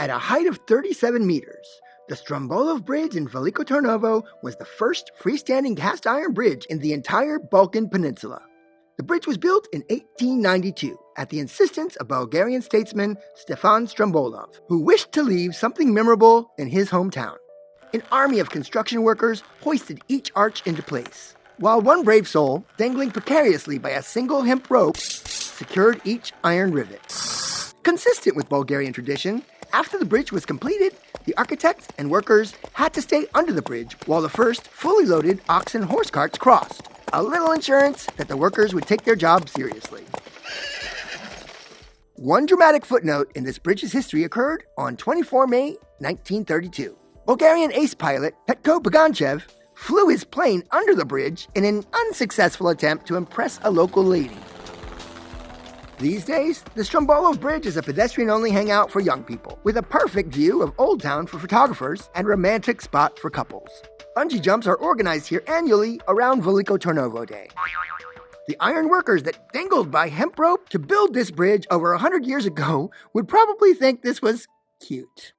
At a height of 37 meters, the Stambolov Bridge in Veliko Tarnovo was the first freestanding cast iron bridge in the entire Balkan Peninsula. The bridge was built in 1892 at the insistence of Bulgarian statesman Stefan Stambolov, who wished to leave something memorable in his hometown. An army of construction workers hoisted each arch into place, while one brave soul, dangling precariously by a single hemp rope, secured each iron rivet. Consistent with Bulgarian tradition, after the bridge was completed, the architects and workers had to stay under the bridge while the first fully loaded ox and horse carts crossed. A little insurance that the workers would take their job seriously. One dramatic footnote in this bridge's history occurred on 24 May 1932. Bulgarian ace pilot Veliko Tarnovo flew his plane under the bridge in an unsuccessful attempt to impress a local lady. These days, the Stambolov Bridge is a pedestrian-only hangout for young people, with a perfect view of Old Town for photographers and romantic spot for couples. Bungee jumps are organized here annually around Veliko Tarnovo Day. The iron workers that dangled by hemp rope to build this bridge over 100 years ago would probably think this was cute.